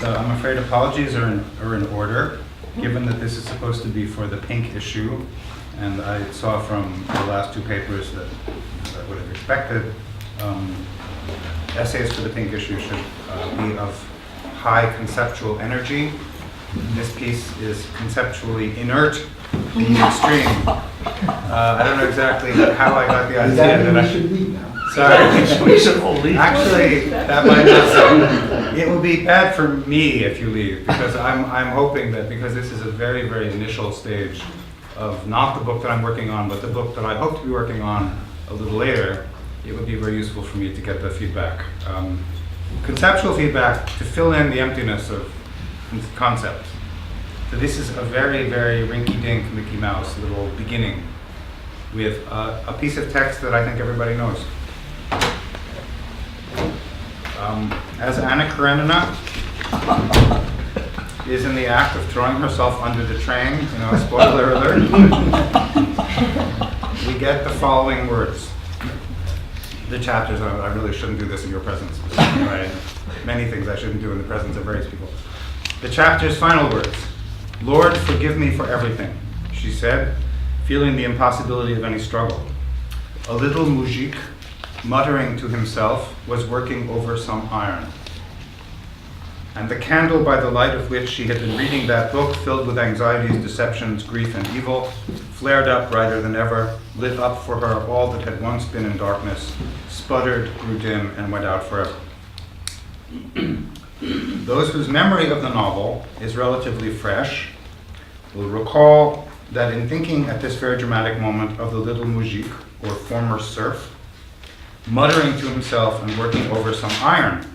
So I'm afraid apologies are in order, given that this is supposed to be for the pink issue, and I saw from the last two papers that I would have expected essays for the pink issue should be of high conceptual energy. This piece is conceptually inert in the extreme. I don't know exactly how I got the idea that I should leave now. Sorry, we should all leave. Actually, that might not. It would be bad for me if you leave, because I'm hoping that because this is a very, very initial stage of not the book that I'm working on, but the book that I hope to be working on a little later, it would be very useful for me to get the feedback. Conceptual feedback to fill in the emptiness of concept. So this is a very, very rinky-dink Mickey Mouse little beginning with a piece of text that I think everybody knows. As Anna Karenina is in the act of throwing herself under the train, spoiler alert, we get the following words. The chapters, I really shouldn't do this in your presence. Right? Many things I shouldn't do in the presence of various people. The chapter's final words. "Lord, forgive me for everything," she said, feeling the impossibility of any struggle. A little mujik, muttering to himself, was working over some iron. And the candle by the light of which she had been reading that book, filled with anxieties, deceptions, grief, and evil, flared up brighter than ever, lit up for her all that had once been in darkness, sputtered, grew dim, and went out forever. Those whose memory of the novel is relatively fresh will recall that in thinking at this very dramatic moment of the little mujik, or former serf, muttering to himself and working over some iron,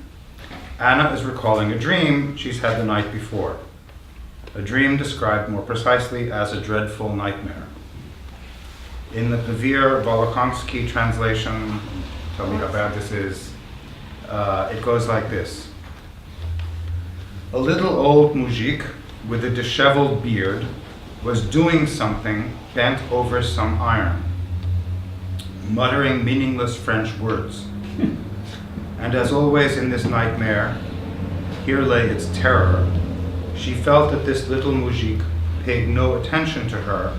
Anna is recalling a dream she's had the night before. A dream described more precisely as a dreadful nightmare. In the Pavir Volokonsky translation, tell me how bad this is, it goes like this. A little old mujik with a disheveled beard was doing something bent over some iron, muttering meaningless French words. And as always in this nightmare, here lay its terror. She felt that this little mujik paid no attention to her,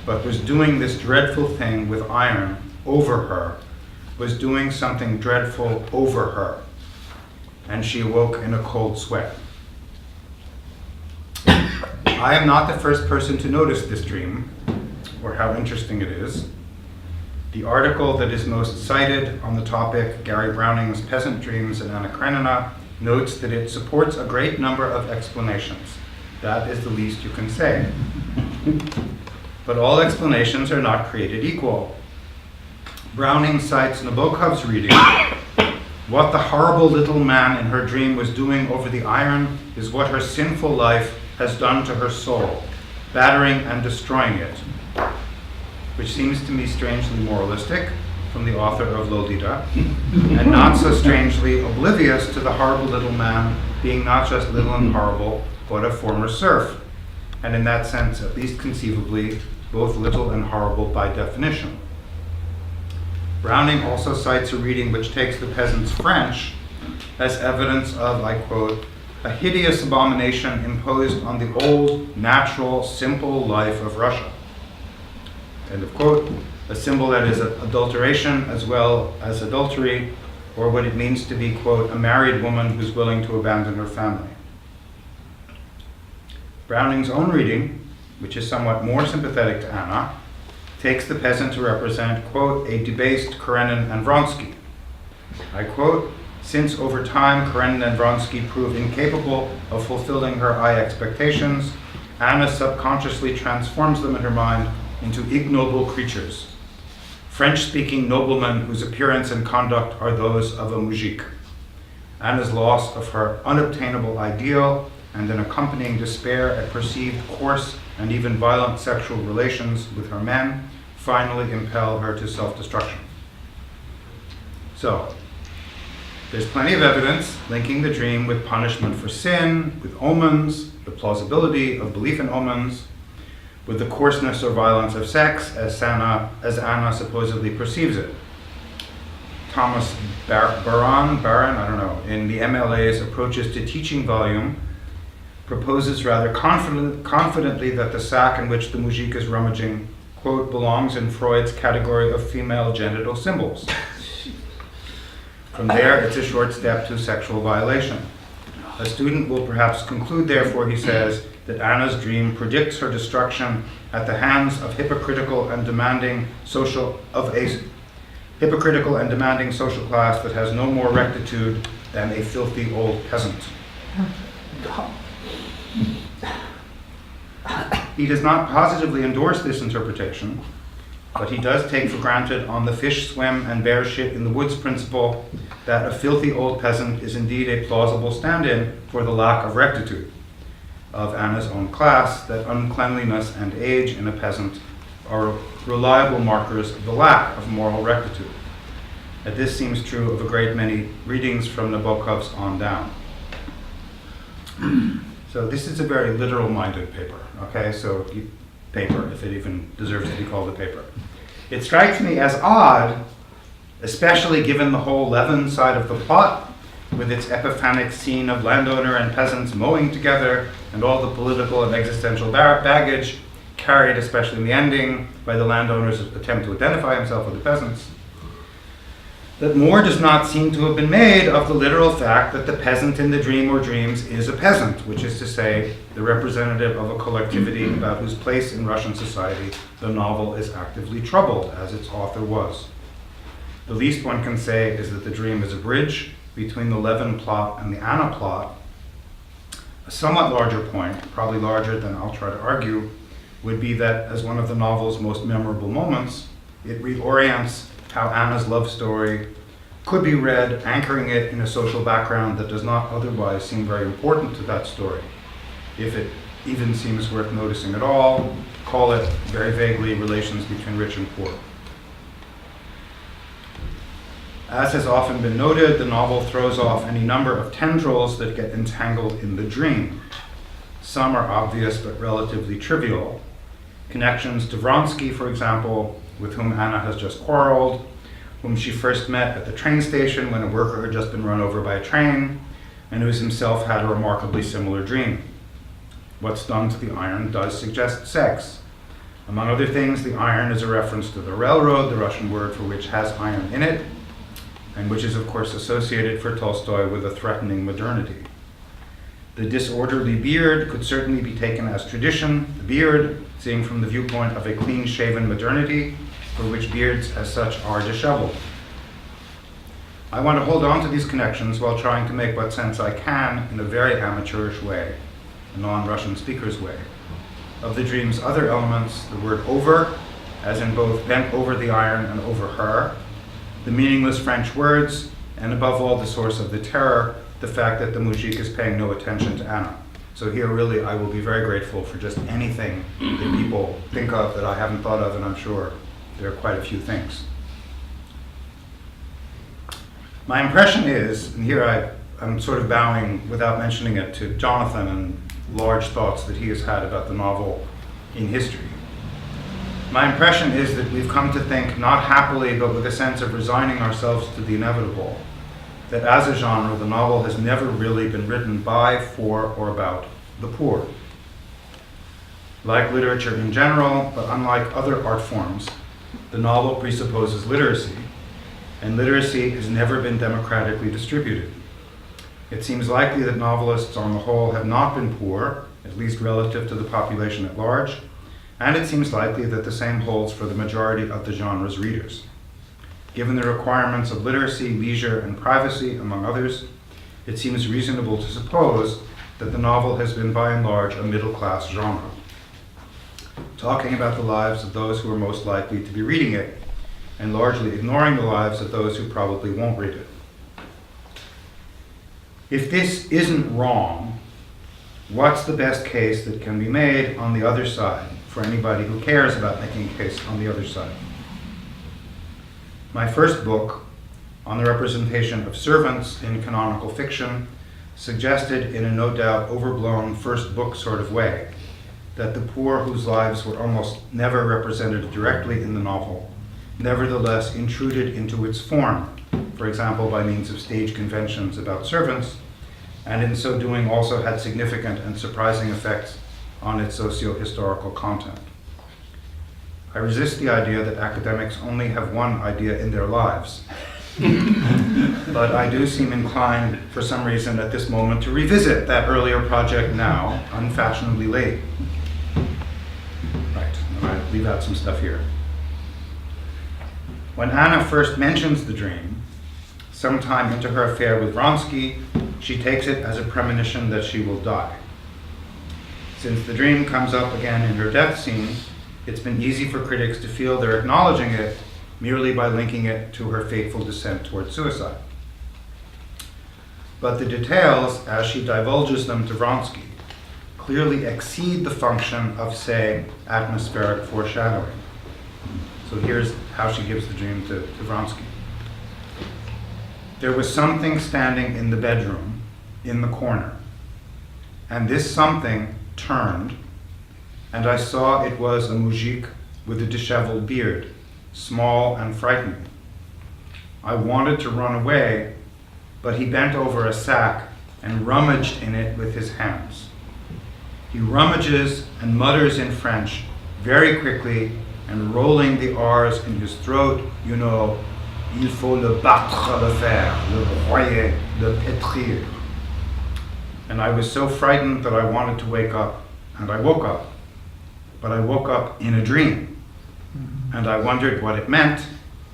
but was doing this dreadful thing with iron over her, was doing something dreadful over her. And she awoke in a cold sweat. I am not the first person to notice this dream, or how interesting it is. The article that is most cited on the topic, Gary Browning's Peasant Dreams and Anna Karenina, notes that it supports a great number of explanations. That is the least you can say. But all explanations are not created equal. Browning cites Nabokov's reading. What the horrible little man in her dream was doing over the iron is what her sinful life has done to her soul, battering and destroying it. Which seems to me strangely moralistic from the author of Lolita, and not so strangely oblivious to the horrible little man being not just little and horrible, but a former serf, and in that sense, at least conceivably, both little and horrible by definition. Browning also cites a reading which takes the peasant's French as evidence of, I quote, a hideous abomination imposed on the old, natural, simple life of Russia. End of quote. A symbol that is adulteration as well as adultery, or what it means to be, quote, a married woman who's willing to abandon her family. Browning's own reading, which is somewhat more sympathetic to Anna, takes the peasant to represent, quote, a debased Karenin and Vronsky. I quote, since over time Karenin and Vronsky prove incapable of fulfilling her high expectations, Anna subconsciously transforms them in her mind into ignoble creatures, French-speaking noblemen whose appearance and conduct are those of a mujik. Anna's loss of her unobtainable ideal and an accompanying despair at perceived coarse and even violent sexual relations with her men finally impel her to self-destruction. So, there's plenty of evidence linking the dream with punishment for sin, with omens, the plausibility of belief in omens, with the coarseness or violence of sex as Anna supposedly perceives it. Thomas Baron, I don't know, in the MLA's Approaches to Teaching volume, proposes rather confidently that the sack in which the mujik is rummaging, quote, belongs in Freud's category of female genital symbols. From there, it's a short step to sexual violation. A student will perhaps conclude, therefore, he says, that Anna's dream predicts her destruction at the hands of hypocritical and demanding social class that has no more rectitude than a filthy old peasant. He does not positively endorse this interpretation, but he does take for granted on the fish swim and bear shit in the woods principle that a filthy old peasant is indeed a plausible stand-in for the lack of rectitude of Anna's own class, that uncleanliness and age in a peasant are reliable markers of the lack of moral rectitude. And this seems true of a great many readings from Nabokov's on down. So this is a very literal-minded paper, okay? So paper, if it even deserves to be called a paper. It strikes me as odd, especially given the whole Levin side of the plot, with its epiphanic scene of landowner and peasants mowing together and all the political and existential baggage carried, especially in the ending, by the landowner's attempt to identify himself with the peasants, that more does not seem to have been made of the literal fact that the peasant in the dream or dreams is a peasant, which is to say, the representative of a collectivity about whose place in Russian society the novel is actively troubled, as its author was. The least one can say is that the dream is a bridge between the Levin plot and the Anna plot. A somewhat larger point, probably larger than I'll try to argue, would be that as one of the novel's most memorable moments, it reorients how Anna's love story could be read, anchoring it in a social background that does not otherwise seem very important to that story. If it even seems worth noticing at all, call it, very vaguely, relations between rich and poor. As has often been noted, the novel throws off any number of tendrils that get entangled in the dream. Some are obvious but relatively trivial. Connections to Vronsky, for example, with whom Anna has just quarreled, whom she first met at the train station when a worker had just been run over by a train, and who himself had a remarkably similar dream. What's done to the iron does suggest sex. Among other things, the iron is a reference to the railroad, the Russian word for which has iron in it, and which is of course associated for Tolstoy with a threatening modernity. The disorderly beard could certainly be taken as tradition, the beard, seeing from the viewpoint of a clean-shaven modernity, for which beards as such are disheveled. I want to hold on to these connections while trying to make what sense I can in a very amateurish way, a non-Russian speaker's way, of the dream's other elements, the word over, as in both bent over the iron and over her, the meaningless French words, and above all the source of the terror, the fact that the mujik is paying no attention to Anna. So here really I will be very grateful for just anything that people think of that I haven't thought of, and I'm sure there are quite a few things. My impression is, and here I'm sort of bowing without mentioning it to Jonathan and large thoughts that he has had about the novel in history. My impression is that we've come to think, not happily, but with a sense of resigning ourselves to the inevitable, that as a genre, the novel has never really been written by, for, or about the poor. Like literature in general, but unlike other art forms, the novel presupposes literacy, and literacy has never been democratically distributed. It seems likely that novelists on the whole have not been poor, at least relative to the population at large, and it seems likely that the same holds for the majority of the genre's readers. Given the requirements of literacy, leisure, and privacy, among others, it seems reasonable to suppose that the novel has been by and large a middle-class genre, talking about the lives of those who are most likely to be reading it, and largely ignoring the lives of those who probably won't read it. If this isn't wrong, what's the best case that can be made on the other side for anybody who cares about making a case on the other side? My first book, on the representation of servants in canonical fiction, suggested in a no doubt overblown first book sort of way that the poor whose lives were almost never represented directly in the novel nevertheless intruded into its form for example, by means of stage conventions about servants, and in so doing also had significant and surprising effects on its socio-historical content. I resist the idea that academics only have one idea in their lives, but I do seem inclined, for some reason at this moment, to revisit that earlier project now, unfashionably late. Right, I'm going to leave out some stuff here. When Anna first mentions the dream, sometime into her affair with Vronsky, she takes it as a premonition that she will die. Since the dream comes up again in her death scene, it's been easy for critics to feel they're acknowledging it merely by linking it to her fateful descent toward suicide. But the details, as she divulges them to Vronsky, clearly exceed the function of, say, atmospheric foreshadowing. So here's how she gives the dream to Vronsky. There was something standing in the bedroom, in the corner, and this something turned, and I saw it was a mujik with a disheveled beard, small and frightening. I wanted to run away, but he bent over a sack and rummaged in it with his hands. He rummages and mutters in French very quickly and rolling the R's in his throat, you know, il faut le battre, le faire, le broyer, le pétrir. And I was so frightened that I wanted to wake up, and I woke up. But I woke up in a dream, and I wondered what it meant,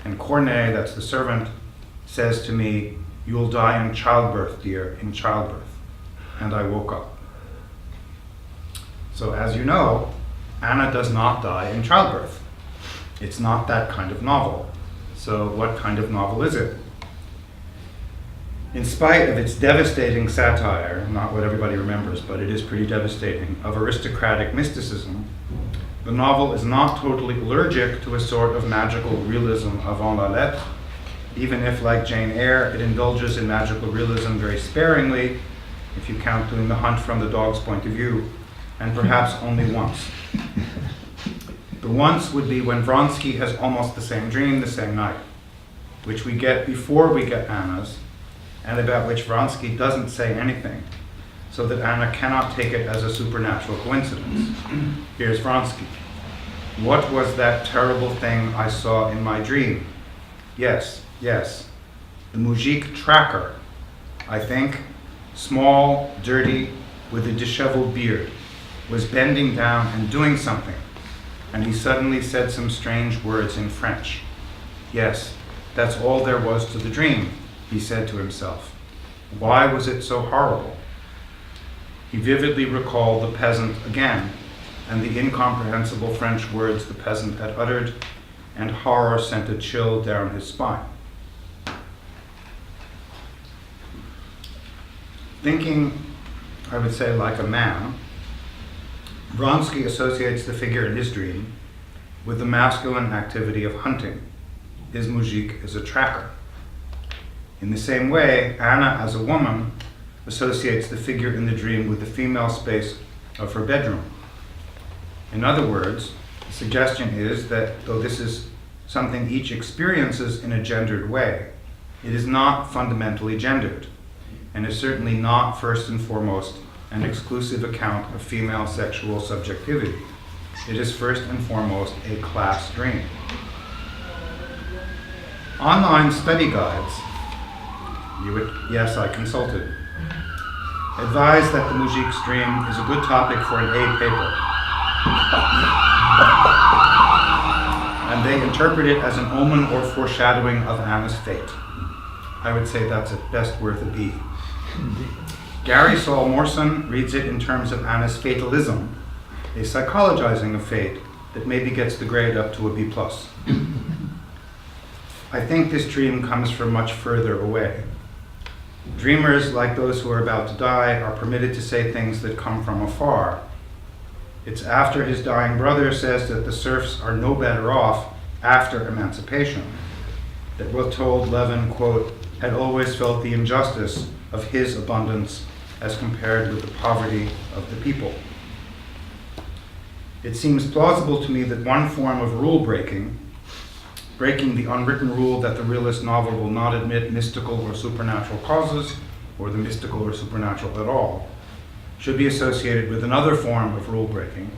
and Cornet, that's the servant, says to me, "You'll die in childbirth, dear, in childbirth." And I woke up. So as you know, Anna does not die in childbirth. It's not that kind of novel. So what kind of novel is it? In spite of its devastating satire, not what everybody remembers, but it is pretty devastating, of aristocratic mysticism, the novel is not totally allergic to a sort of magical realism avant la lettre, even if, like Jane Eyre, it indulges in magical realism very sparingly, if you count Doing the Hunt from the dog's point of view, and perhaps only once. The once would be when Vronsky has almost the same dream the same night, which we get before we get Anna's, and about which Vronsky doesn't say anything, so that Anna cannot take it as a supernatural coincidence. Here's Vronsky. What was that terrible thing I saw in my dream? Yes, the mujik tracker, I think, small, dirty, with a disheveled beard, was bending down and doing something, and he suddenly said some strange words in French. Yes, that's all there was to the dream, he said to himself. Why was it so horrible? He vividly recalled the peasant again, and the incomprehensible French words the peasant had uttered, and horror sent a chill down his spine. Thinking, I would say, like a man, Vronsky associates the figure in his dream with the masculine activity of hunting. His mujik is a tracker. In the same way, Anna, as a woman, associates the figure in the dream with the female space of her bedroom. In other words, the suggestion is that though this is something each experiences in a gendered way, it is not fundamentally gendered, and is certainly not first and foremost an exclusive account of female sexual subjectivity. It is first and foremost a class dream. Online study guides, yes, I consulted, advise that the mujik's dream is a good topic for an A paper. And they interpret it as an omen or foreshadowing of Anna's fate. I would say that's at best worth a B. Gary Saul Morson reads it in terms of Anna's fatalism, a psychologizing of fate that maybe gets the grade up to a B+. I think this dream comes from much further away. Dreamers, like those who are about to die, are permitted to say things that come from afar. It's after his dying brother says that the serfs are no better off after emancipation that we're told Levin, quote, had always felt the injustice of his abundance as compared with the poverty of the people. It seems plausible to me that one form of rule breaking breaking the unwritten rule that the realist novel will not admit mystical or supernatural causes, or the mystical or supernatural at all, should be associated with another form of rule breaking,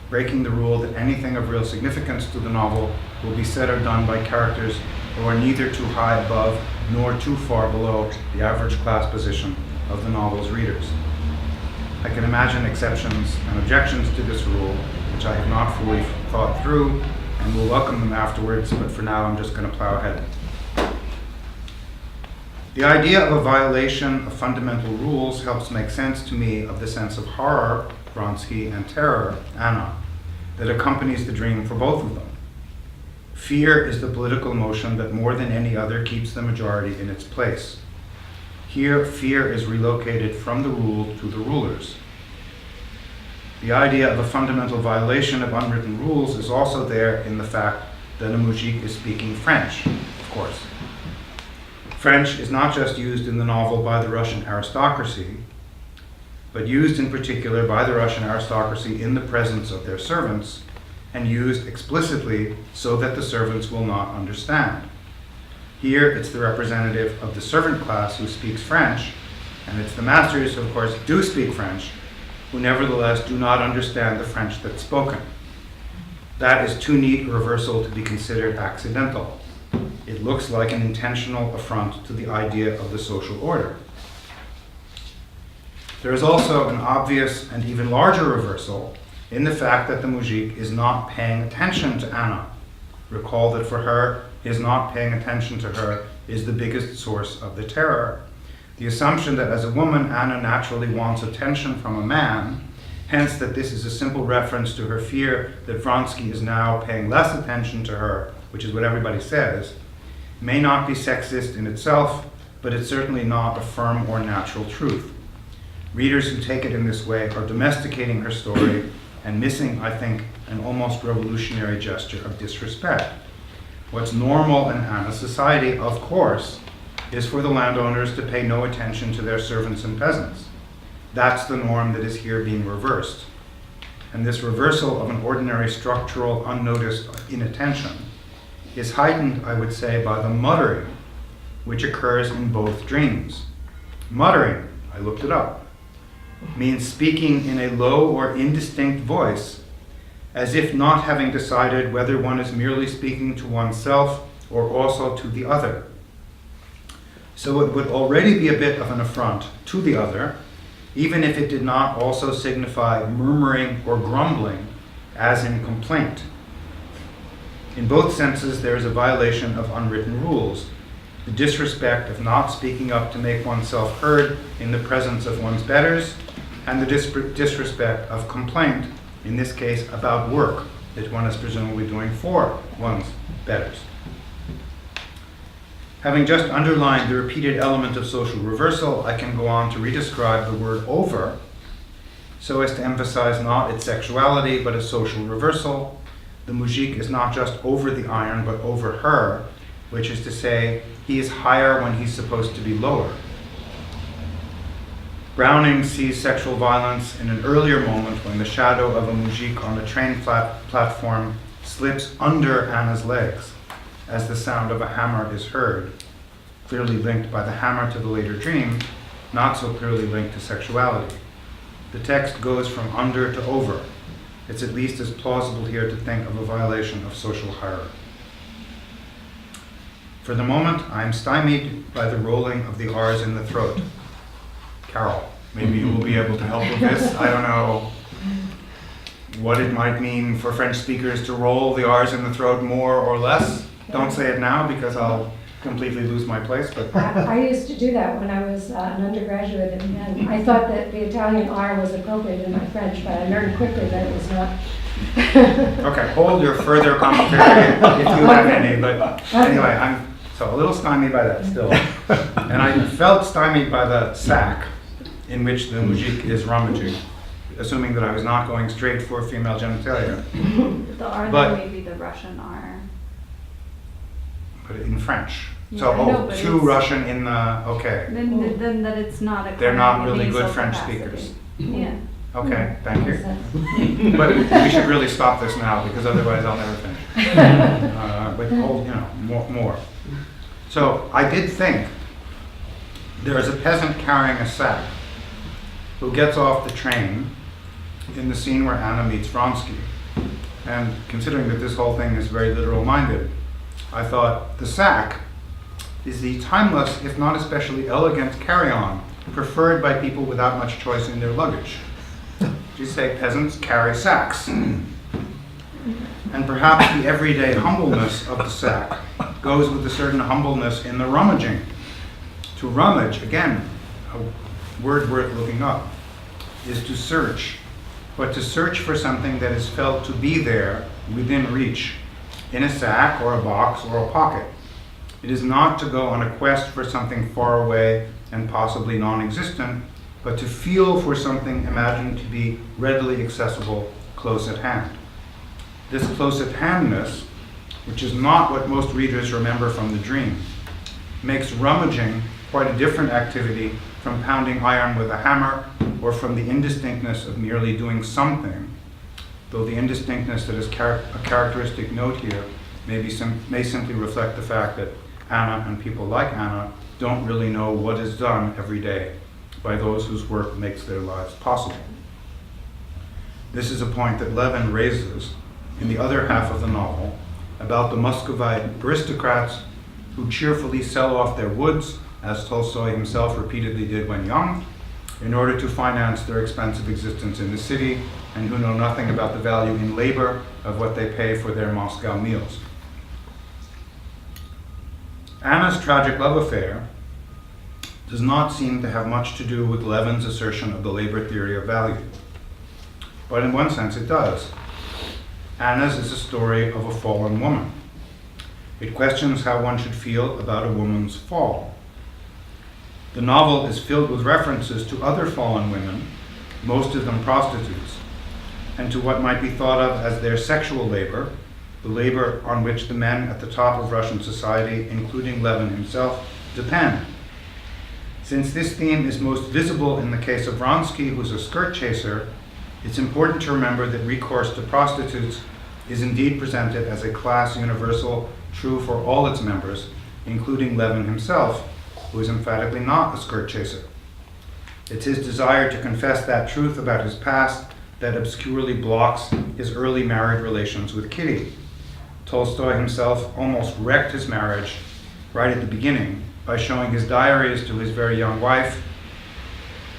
breaking the rule that anything of real significance to the novel will be said or done by characters who are neither too high above nor too far below the average class position of the novel's readers. I can imagine exceptions and objections to this rule, which I have not fully thought through, and will welcome them afterwards, but for now I'm just going to plow ahead. The idea of a violation of fundamental rules helps make sense to me of the sense of horror, Vronsky, and terror, Anna, that accompanies the dream for both of them. Fear is the political emotion that more than any other keeps the majority in its place. Here, fear is relocated from the ruled to the rulers. The idea of a fundamental violation of unwritten rules is also there in the fact that a moujik is speaking French, of course. French is not just used in the novel by the Russian aristocracy, but used in particular by the Russian aristocracy in the presence of their servants, and used explicitly so that the servants will not understand. Here, it's the representative of the servant class who speaks French, and it's the masters who, of course, do speak French, who nevertheless do not understand the French that's spoken. That is too neat a reversal to be considered accidental. It looks like an intentional affront to the idea of the social order. There is also an obvious and even larger reversal in the fact that the moujik is not paying attention to Anna. Recall that for her, his not paying attention to her is the biggest source of the terror. The assumption that as a woman, Anna naturally wants attention from a man, hence that this is a simple reference to her fear that Vronsky is now paying less attention to her, which is what everybody says, may not be sexist in itself, but it's certainly not a firm or natural truth. Readers who take it in this way are domesticating her story and missing, I think, an almost revolutionary gesture of disrespect. What's normal in Anna's society, of course, is for the landowners to pay no attention to their servants and peasants. That's the norm that is here being reversed. And this reversal of an ordinary structural, unnoticed inattention is heightened, I would say, by the muttering which occurs in both dreams. Muttering, I looked it up, means speaking in a low or indistinct voice, as if not having decided whether one is merely speaking to oneself or also to the other. So it would already be a bit of an affront to the other, even if it did not also signify murmuring or grumbling, as in complaint. In both senses, there is a violation of unwritten rules, the disrespect of not speaking up to make oneself heard in the presence of one's betters, and the disrespect of complaint, in this case about work that one is presumably doing for one's betters. Having just underlined the repeated element of social reversal, I can go on to redescribe the word over, so as to emphasize not its sexuality, but a social reversal. The moujik is not just over the iron, but over her, which is to say, he is higher when he's supposed to be lower. Browning sees sexual violence in an earlier moment when the shadow of a moujik on the train platform slips under Anna's legs, as the sound of a hammer is heard, clearly linked by the hammer to the later dream, not so clearly linked to sexuality. The text goes from under to over. It's at least as plausible here to think of a violation of social hierarchy. For the moment, I am stymied by the rolling of the R's in the throat. Carol, maybe you will be able to help with this. I don't know what it might mean for French speakers to roll the R's in the throat more or less. Don't say it now because I'll completely lose my place. But I used to do that when I was an undergraduate, and I thought that the Italian R was appropriate in my French, but I learned quickly that it was not. Okay, hold your further commentary if you have any. But anyway, I'm so a little stymied by that still. And I felt stymied by the sack in which the moujik is rummaging, assuming that I was not going straight for female genitalia. The R But- then may be the Russian R. But in French. Yeah, So, I know, but too it's- Russian in the, okay. Then that it's not a. They're not really nasal good French capacity. speakers. Yeah. Okay, thank Makes you. sense. But we should really stop this now, because otherwise I'll never finish. But hold, more. So I did think there is a peasant carrying a sack who gets off the train in the scene where Anna meets Vronsky. And considering that this whole thing is very literal-minded, I thought the sack is the timeless, if not especially elegant, carry-on preferred by people without much choice in their luggage. You say peasants carry sacks. And perhaps the everyday humbleness of the sack goes with a certain humbleness in the rummaging. To rummage, again, a word worth looking up, is to search, but to search for something that is felt to be there within reach, in a sack or a box or a pocket. It is not to go on a quest for something far away and possibly non-existent, but to feel for something imagined to be readily accessible close at hand. This close at handness, which is not what most readers remember from the dream, makes rummaging quite a different activity from pounding iron with a hammer or from the indistinctness of merely doing something, though the indistinctness that is a characteristic note here may simply reflect the fact that Anna and people like Anna don't really know what is done every day by those whose work makes their lives possible. This is a point that Levin raises in the other half of the novel about the Muscovite aristocrats who cheerfully sell off their woods, as Tolstoy himself repeatedly did when young, in order to finance their expensive existence in the city, and who know nothing about the value in labor of what they pay for their Moscow meals. Anna's tragic love affair does not seem to have much to do with Levin's assertion of the labor theory of value. But in one sense it does. Anna's is a story of a fallen woman. It questions how one should feel about a woman's fall. The novel is filled with references to other fallen women, most of them prostitutes, and to what might be thought of as their sexual labor, the labor on which the men at the top of Russian society, including Levin himself, depend. Since this theme is most visible in the case of Vronsky, who's a skirt chaser, it's important to remember that recourse to prostitutes is indeed presented as a class universal, true for all its members, including Levin himself, who is emphatically not a skirt chaser. It's his desire to confess that truth about his past that obscurely blocks his early married relations with Kitty. Tolstoy himself almost wrecked his marriage right at the beginning by showing his diaries to his very young wife,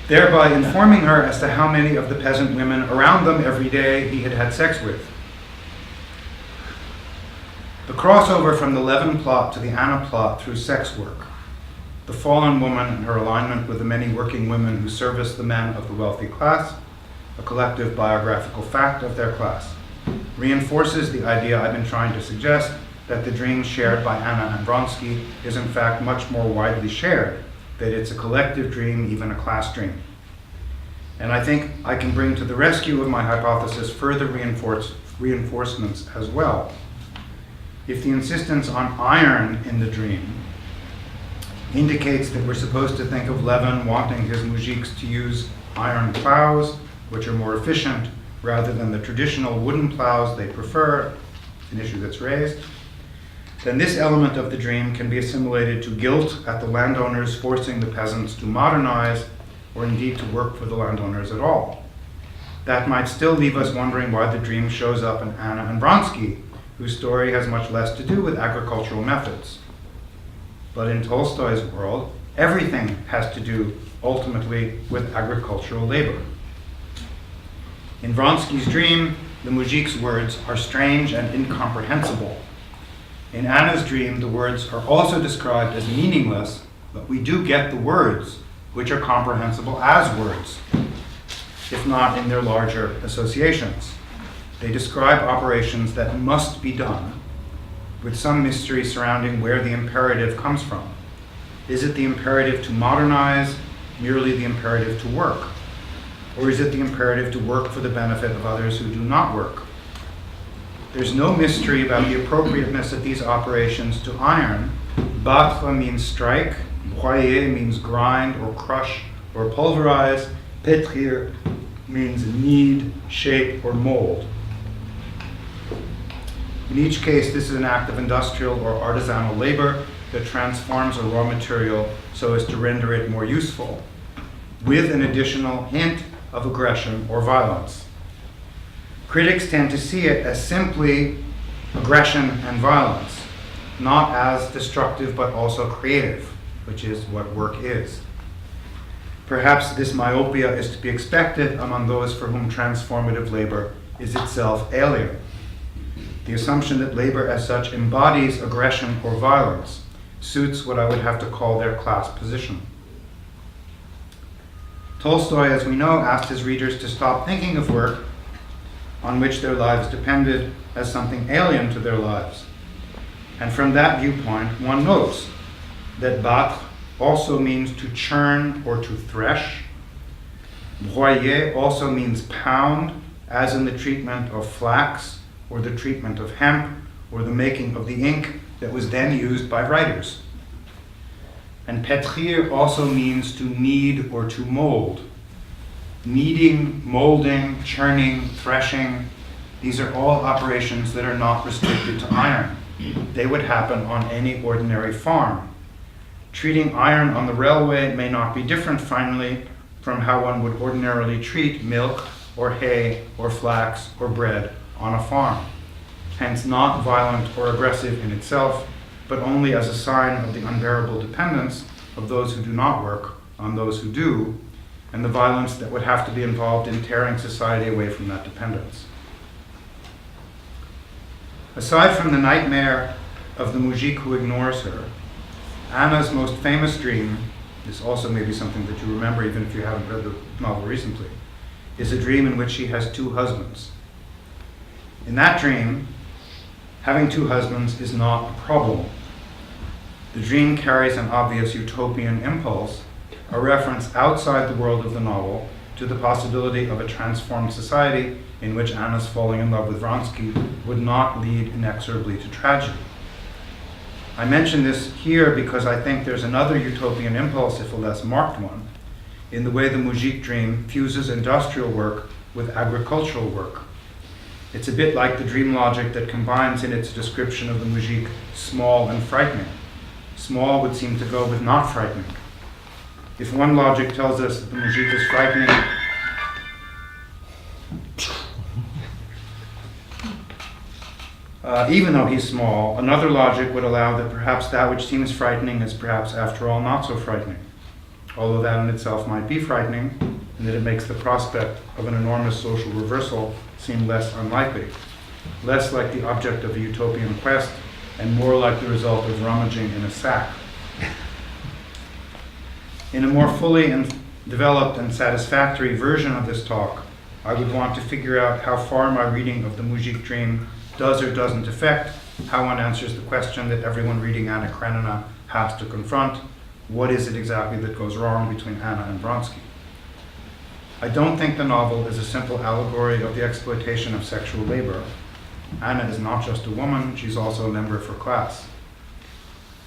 thereby informing her as to how many of the peasant women around them every day he had had sex with. The crossover from the Levin plot to the Anna plot through sex work, the fallen woman and her alignment with the many working women who service the men of the wealthy class, a collective biographical fact of their class, reinforces the idea I've been trying to suggest that the dream shared by Anna and Vronsky is in fact much more widely shared, that it's a collective dream, even a class dream. And I think I can bring to the rescue of my hypothesis further reinforcements as well. If the insistence on iron in the dream indicates that we're supposed to think of Levin wanting his moujiks to use iron plows, which are more efficient, rather than the traditional wooden plows they prefer, an issue that's raised, then this element of the dream can be assimilated to guilt at the landowners forcing the peasants to modernize, or indeed to work for the landowners at all. That might still leave us wondering why the dream shows up in Anna and Vronsky, whose story has much less to do with agricultural methods. But in Tolstoy's world, everything has to do, ultimately, with agricultural labor. In Vronsky's dream, the mujik's words are strange and incomprehensible. In Anna's dream, the words are also described as meaningless, but we do get the words, which are comprehensible as words, if not in their larger associations. They describe operations that must be done, with some mystery surrounding where the imperative comes from. Is it the imperative to modernize, merely the imperative to work? Or is it the imperative to work for the benefit of others who do not work? There's no mystery about the appropriateness of these operations to iron. Battre means strike, broyer means grind or crush or pulverize, pétrir means knead, shape, or mold. In each case, this is an act of industrial or artisanal labor that transforms a raw material so as to render it more useful, with an additional hint of aggression or violence. Critics tend to see it as simply aggression and violence, not as destructive but also creative, which is what work is. Perhaps this myopia is to be expected among those for whom transformative labor is itself alien. The assumption that labor as such embodies aggression or violence suits what I would have to call their class position. Tolstoy, as we know, asked his readers to stop thinking of work on which their lives depended as something alien to their lives. And from that viewpoint, one notes that battre also means to churn or to thresh. Broyer also means pound, as in the treatment of flax, or the treatment of hemp, or the making of the ink that was then used by writers. And pétrir also means to knead or to mold. Kneading, molding, churning, threshing, these are all operations that are not restricted to iron. They would happen on any ordinary farm. Treating iron on the railway may not be different, finally, from how one would ordinarily treat milk or hay or flax or bread on a farm. Hence not violent or aggressive in itself, but only as a sign of the unbearable dependence of those who do not work on those who do, and the violence that would have to be involved in tearing society away from that dependence. Aside from the nightmare of the moujik who ignores her, Anna's most famous dream, this also may be something that you remember even if you haven't read the novel recently, is a dream in which she has two husbands. In that dream, having two husbands is not a problem. The dream carries an obvious utopian impulse, a reference outside the world of the novel to the possibility of a transformed society in which Anna's falling in love with Vronsky would not lead inexorably to tragedy. I mention this here because I think there's another utopian impulse, if a less marked one, in the way the moujik dream fuses industrial work with agricultural work. It's a bit like the dream logic that combines in its description of the moujik small and frightening. Small would seem to go with not frightening. If one logic tells us that the moujik is frightening, even though he's small, another logic would allow that perhaps that which seems frightening is perhaps after all not so frightening, although that in itself might be frightening, and that it makes the prospect of an enormous social reversal seem less unlikely, less like the object of a utopian quest, and more like the result of rummaging in a sack. In a more fully and developed and satisfactory version of this talk, I would want to figure out how far my reading of the moujik dream does or doesn't affect how one answers the question that everyone reading Anna Karenina has to confront: what is it exactly that goes wrong between Anna and Vronsky? I don't think the novel is a simple allegory of the exploitation of sexual labor. Anna is not just a woman, she's also a member of her class.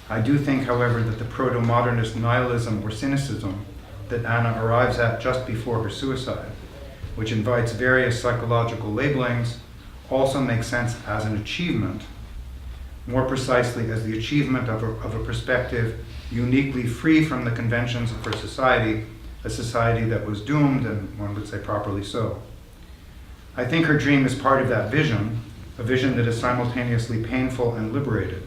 I do think, however, that the proto-modernist nihilism or cynicism that Anna arrives at just before her suicide, which invites various psychological labelings, also makes sense as an achievement, more precisely as the achievement of a perspective uniquely free from the conventions of her society, a society that was doomed, and one would say properly so. I think her dream is part of that vision, a vision that is simultaneously painful and liberated.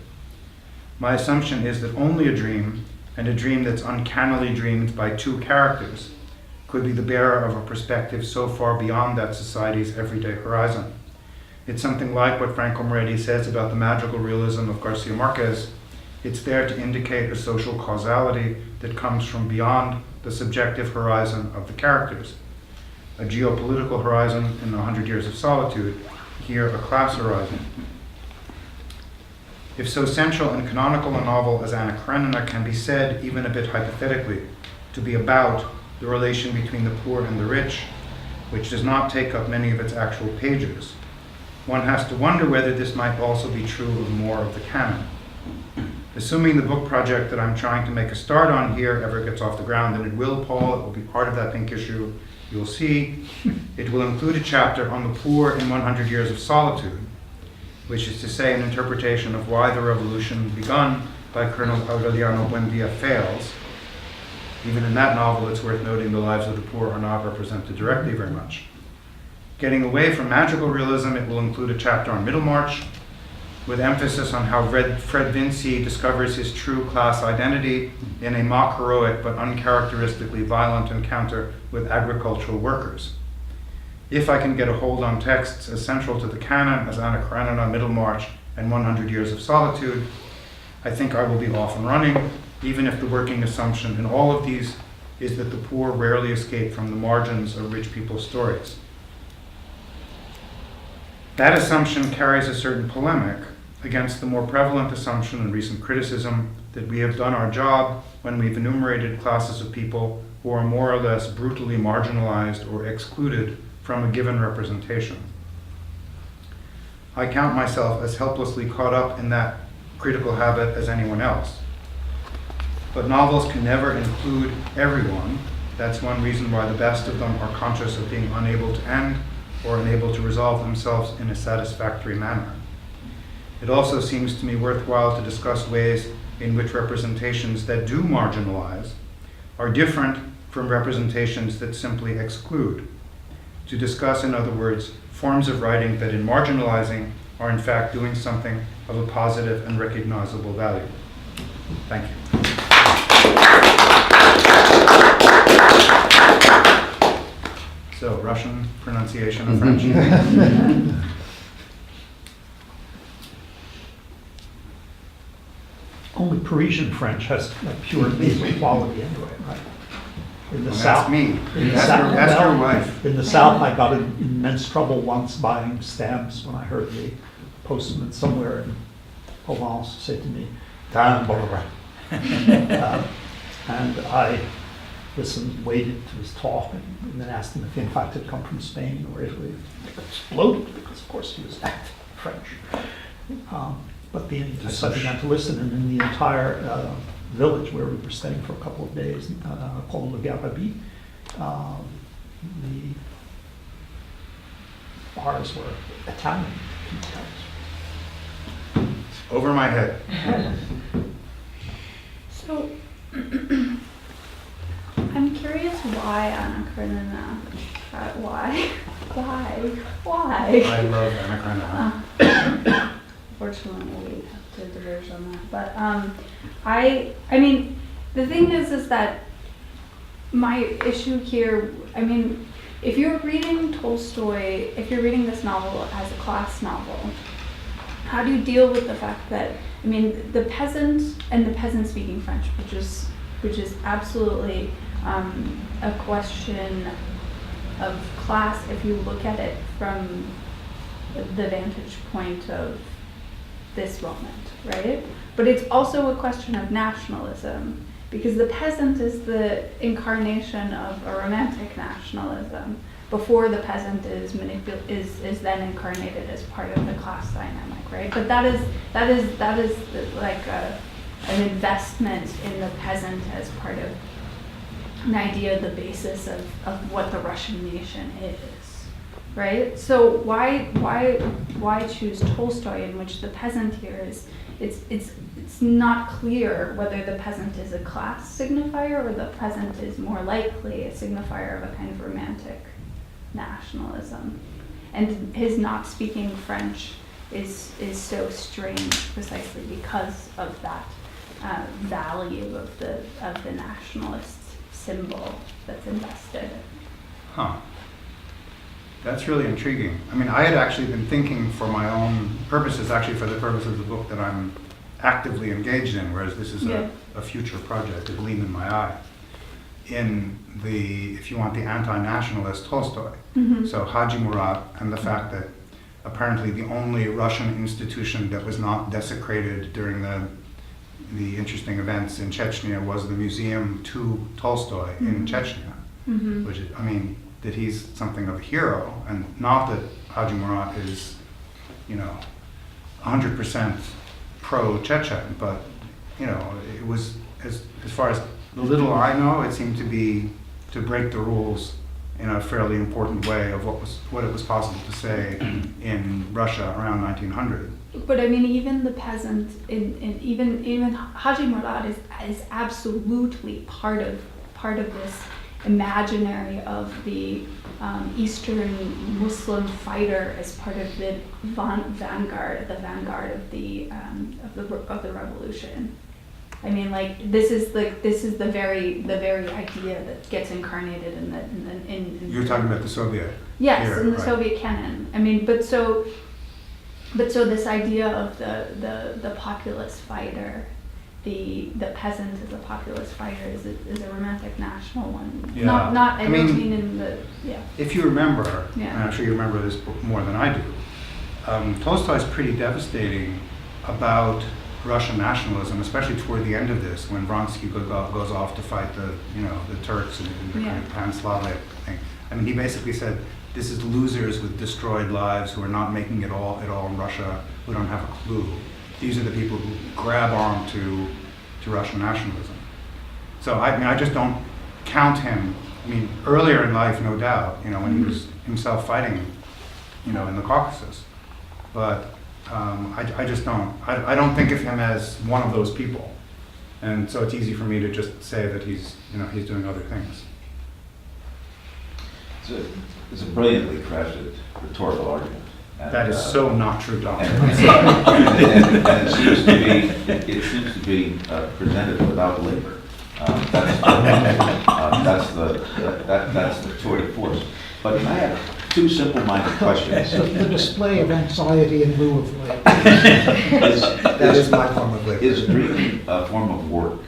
My assumption is that only a dream, and a dream that's uncannily dreamed by two characters, could be the bearer of a perspective so far beyond that society's everyday horizon. It's something like what Franco Moretti says about the magical realism of Garcia Marquez. It's there to indicate a social causality that comes from beyond the subjective horizon of the characters. A geopolitical horizon in 100 Years of Solitude, here a class horizon. If so central and canonical a novel as Anna Karenina can be said, even a bit hypothetically, to be about the relation between the poor and the rich, which does not take up many of its actual pages, one has to wonder whether this might also be true of more of the canon. Assuming the book project that I'm trying to make a start on here ever gets off the ground, and it will, Paul, it will be part of that pink issue, you'll see. It will include a chapter on the poor in 100 Years of Solitude, which is to say an interpretation of why the revolution begun by Colonel Aureliano Buendia fails. Even in that novel, it's worth noting the lives of the poor are not represented directly very much. Getting away from magical realism, it will include a chapter on Middlemarch, with emphasis on how Fred Vinci discovers his true class identity in a mock heroic but uncharacteristically violent encounter with agricultural workers. If I can get a hold on texts as central to the canon as Anna Karenina, Middlemarch, and 100 Years of Solitude, I think I will be off and running, even if the working assumption in all of these is that the poor rarely escape from the margins of rich people's stories. That assumption carries a certain polemic against the more prevalent assumption in recent criticism that we have done our job when we've enumerated classes of people who are more or less brutally marginalized or excluded from a given representation. I count myself as helplessly caught up in that critical habit as anyone else. But novels can never include everyone. That's one reason why the best of them are conscious of being unable to end or unable to resolve themselves in a satisfactory manner. It also seems to me worthwhile to discuss ways in which representations that do marginalize are different from representations that simply exclude. To discuss, in other words, forms of writing that in marginalizing are in fact doing something of a positive and recognizable value. Thank you. So, Russian pronunciation of French. Only Parisian French has a pure nasal quality anyway, right? In the Well, South. that's me. In the Ask South, your well, wife. In the South, I got in immense trouble once buying stamps when I heard the postman somewhere in Provence say to me, "Damn, blah." And I listened, waited to his talk, and then asked him if he in fact had come from Spain or Italy. I exploded because, of course, he was acting French. But I began to listen, and in the entire village where we were staying for a couple of days, called Le Garabi, the bars were Italian. Over my head. So, I'm curious why Anna Karenina. Why? I love Anna Karenina. Fortunately, we have to diverge on that. But I mean, the thing is that my issue here. I mean, if you're reading Tolstoy, if you're reading this novel as a class novel, how do you deal with the fact that, I mean, the peasant and the peasant speaking French, which is absolutely a question of class if you look at it from the vantage point of this moment, right? But it's also a question of nationalism, because the peasant is the incarnation of a romantic nationalism before the peasant is then incarnated as part of the class dynamic, right? But that is like an investment in the peasant as part of an idea, the basis of what the Russian nation is, right? So why choose Tolstoy, in which the peasant here is it's not clear whether the peasant is a class signifier or the peasant is more likely a signifier of a kind of romantic nationalism. And his not speaking French is so strange precisely because of that value of the nationalist symbol that's invested. Huh. That's really intriguing. I mean, I had actually been thinking for my own purposes, actually for the purpose of the book that I'm actively engaged in, whereas this is a future project, a gleam in my eye, in the, if you want, the anti-nationalist Tolstoy. Mm-hmm. So Haji Murat, and the fact that apparently the only Russian institution that was not desecrated during the interesting events in Chechnya was the museum to Tolstoy in Chechnya, which is, I mean, that he's something of a hero, and not that Haji Murat is, 100% pro-Chechen, but you know, it was, as far as the little I know, it seemed to be to break the rules in a fairly important way of what it was possible to say in Russia around 1900. But I mean, even the peasant, even Haji Murad is absolutely part of this imaginary of the Eastern Muslim fighter as part of the vanguard of the revolution. I mean, like this is the very idea that gets incarnated in You're talking about the Soviet. yes, era, in the right. Soviet canon. I mean, but so this idea of the populist fighter, the peasant as a populist fighter is a romantic national one. Yeah. Not I I mean, don't mean in the yeah. If you remember, Yeah. and I'm sure you remember this more than I do, Tolstoy's pretty devastating about Russian nationalism, especially toward the end of this, when Vronsky goes off to fight the Turks and the kind of pan-Slavic thing. I mean, he basically said, this is losers with destroyed lives who are not making it all in Russia, who don't have a clue. These are the people who grab on to Russian nationalism. So I mean, I just don't count him. I mean, earlier in life, no doubt, when he was himself fighting, in the Caucasus. But I just don't. I don't think of him as one of those people, and so it's easy for me to just say that he's doing other things. It's a brilliantly crafted rhetorical argument. And, That is so not true, Don. and it seems to be presented without labor. That's the tour de force. But I have two simple-minded questions. The display of anxiety in lieu of labor. That is my form of labor. Is dreaming a form of work?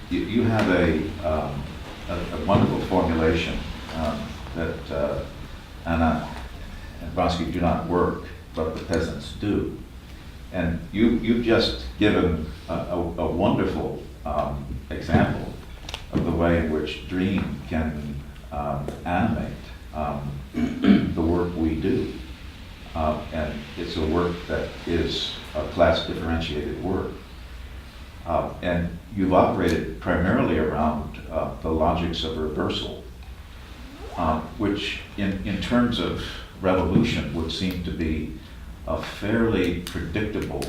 You have a wonderful formulation that Anna and Vronsky do not work, but the peasants do. And you've just given a wonderful example of the way in which dream can animate the work we do. And it's a work that is a class differentiated work. And you've operated primarily around the logics of reversal, which in terms of revolution would seem to be a fairly predictable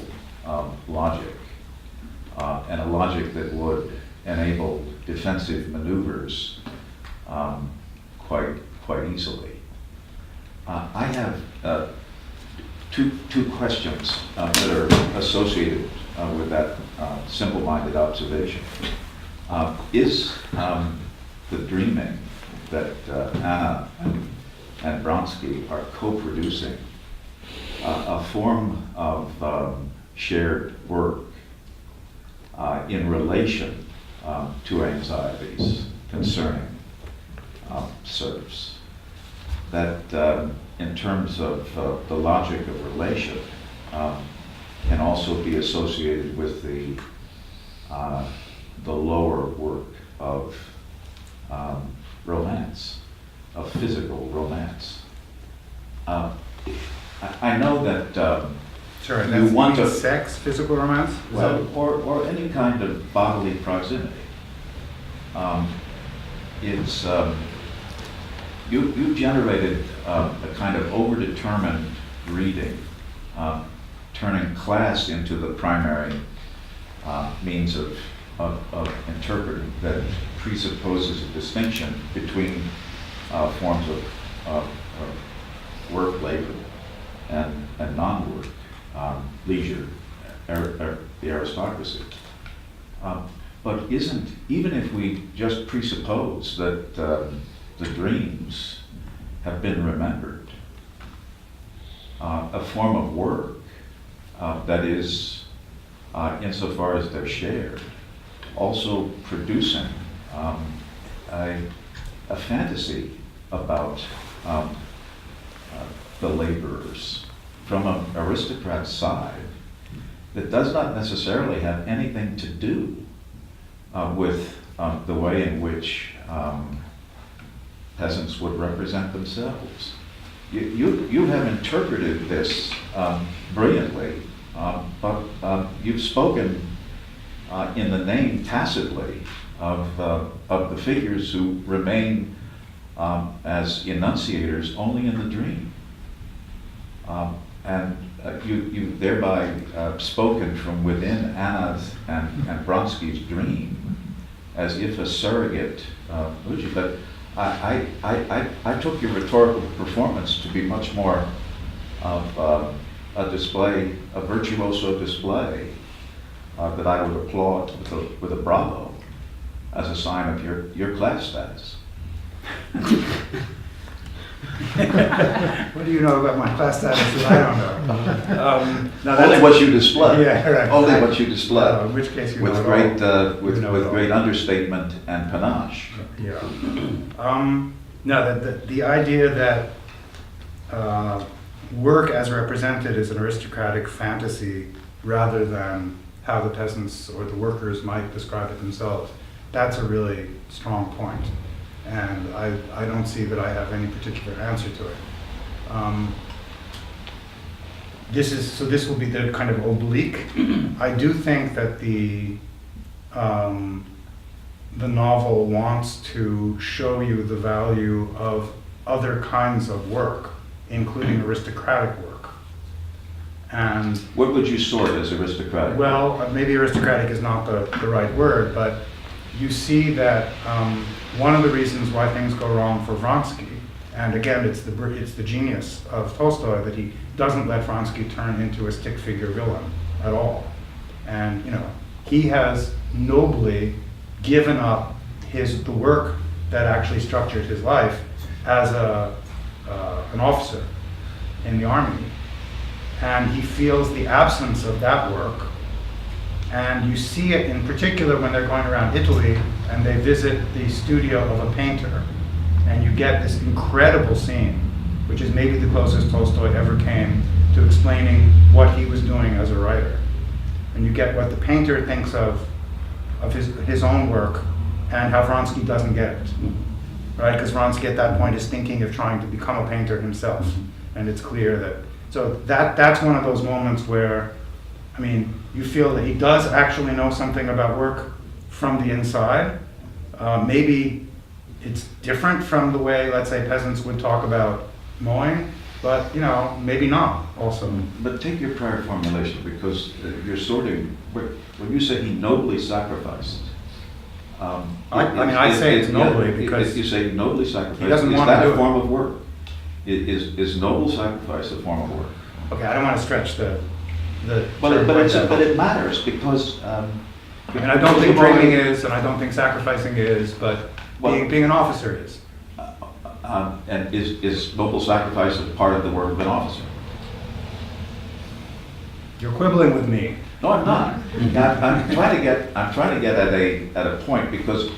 logic, and a logic that would enable defensive maneuvers quite easily. I have two questions that are associated with that simple-minded observation. Is the dreaming that Anna and Vronsky are co-producing a form of shared work in relation to anxieties concerning serfs? That in terms of the logic of relation can also be associated with the lower work of romance, of physical romance. I know that Sure, you that's want to sex, physical romance? or any kind of bodily proximity. It's you generated a kind of overdetermined reading, turning class into the primary means of interpreting that presupposes a distinction between forms of work, labor, and non-work, leisure, the aristocracy. But even if we just presuppose that the dreams have been remembered, a form of work that is, insofar as they're shared, also producing a fantasy about the laborers from an aristocrat's side that does not necessarily have anything to do with the way in which peasants would represent themselves. You have interpreted this brilliantly, but you've spoken in the name tacitly of the figures who remain as enunciators only in the dream. And you've thereby spoken from within Anna's and Vronsky's dream as if a surrogate Muji. But I took your rhetorical performance to be much more of a display, a virtuoso display that I would applaud with a bravo as a sign of your class status. What do you know about my class status that I don't know? Now Only that's- what you display. Yeah, right. Only what you display. In which case you with know it great all. with You know it all. great understatement and panache. Yeah. No, the idea that work as represented is an aristocratic fantasy rather than how the peasants or the workers might describe it themselves, that's a really strong point. And I don't see that I have any particular answer to it. This will be the kind of oblique. I do think that the novel wants to show you the value of other kinds of work, including aristocratic work. And What would you sort as aristocratic? well, maybe aristocratic is not the right word, but you see that one of the reasons why things go wrong for Vronsky, and again, it's the genius of Tolstoy that he doesn't let Vronsky turn into a stick figure villain at all. And he has nobly given up the work that actually structured his life as an officer in the army, and he feels the absence of that work. And you see it in particular when they're going around Italy and they visit the studio of a painter, and you get this incredible scene, which is maybe the closest Tolstoy ever came to explaining what he was doing as a writer. And you get what the painter thinks of his own work and how Vronsky doesn't get it, right? Because Vronsky at that point is thinking of trying to become a painter himself, and it's clear that. So that's one of those moments where, I mean, you feel that he does actually know something about work from the inside. Maybe it's different from the way, let's say, peasants would talk about mowing, but maybe not also. But take your prior formulation, because you're sorting, when you say he nobly sacrificed. I say it's nobly because you say nobly sacrificed. he doesn't is want to that do a it. form of work? Is noble sacrifice a form of work? Okay, I don't want to stretch the But term quite that far. it matters because. And I don't think dreaming is, and I don't think sacrificing is, but being an officer is. And is noble sacrifice a part of the work of an officer? You're quibbling with me. No, I'm not. I'm trying to get at a point, because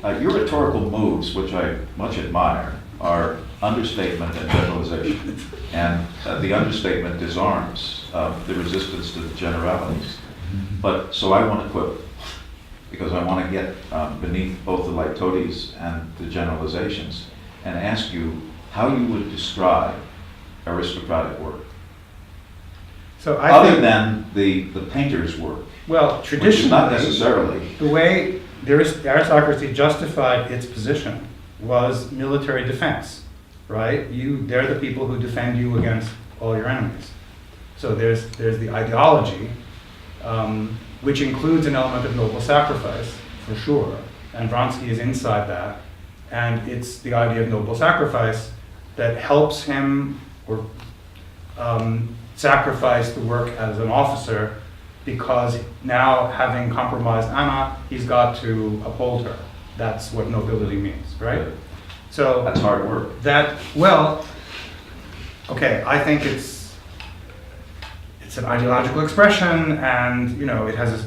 your rhetorical moves, which I much admire, are understatement and generalization. And the understatement disarms the resistance to the generalities. But so I want to quibble, because I want to get beneath both the litotes and the generalizations, and ask you how you would describe aristocratic work. So I Other think, than the painter's work, well, which is not traditionally, necessarily. the way the aristocracy justified its position was military defense, right? They're the people who defend you against all your enemies. So there's the ideology, which includes an element of noble sacrifice, for sure, and Vronsky is inside that, and it's the idea of noble sacrifice that helps him or sacrifice the work as an officer, because now, having compromised Anna, he's got to uphold her. That's what nobility means, right? So That's hard work. Okay, I think it's an ideological expression, and it has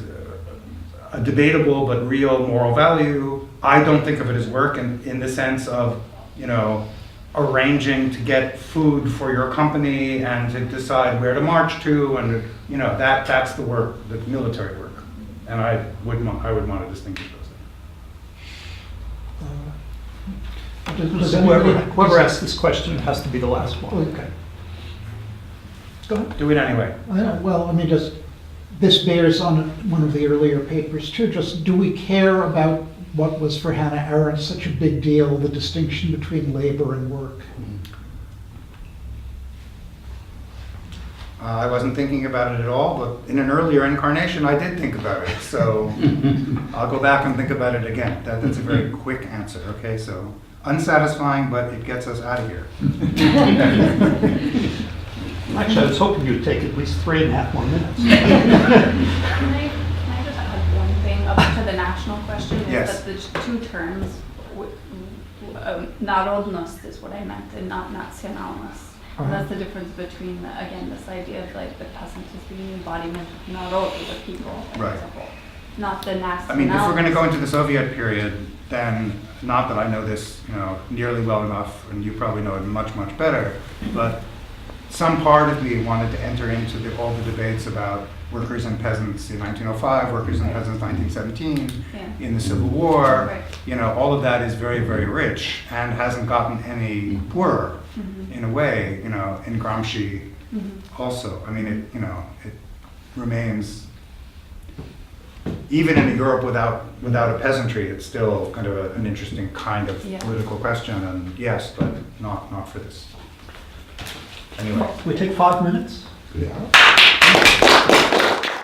a debatable but real moral value. I don't think of it as work in the sense of arranging to get food for your company and to decide where to march to, and that's the work, the military work, and I would want to distinguish those. Whoever asks this question has to be the last one. Okay. Go ahead. Do it anyway. Well, let me just this bears on one of the earlier papers too, just do we care about what was for Hannah Arendt such a big deal, the distinction between labor and work? I wasn't thinking about it at all, but in an earlier incarnation, I did think about it. So I'll go back and think about it again. That's a very quick answer, okay? So unsatisfying, but it gets us out of here. Actually, I was hoping you'd take at least 3.5 more minutes. Can I just add one thing up to the national question? Is Yes. that the two terms, narodnost is what I meant, and not nationalness. And that's the difference between, again, this idea of like the peasant as being the embodiment of narod, the people Right. as a whole, not the nationality. I mean, if we're going to go into the Soviet period, then not that I know this, nearly well enough, and you probably know it much, much better, but some part of me wanted to enter into all the debates about workers and peasants in 1905, workers and peasants 1917, Yeah. in the Civil War. Right. All of that is very, very rich and hasn't gotten any poorer in a way, in Gramsci also. I mean, it remains, even in a Europe without a peasantry, it's still kind of an interesting kind of Yeah. political question, and yes, but not for this. Anyway. We take 5 minutes? Yeah.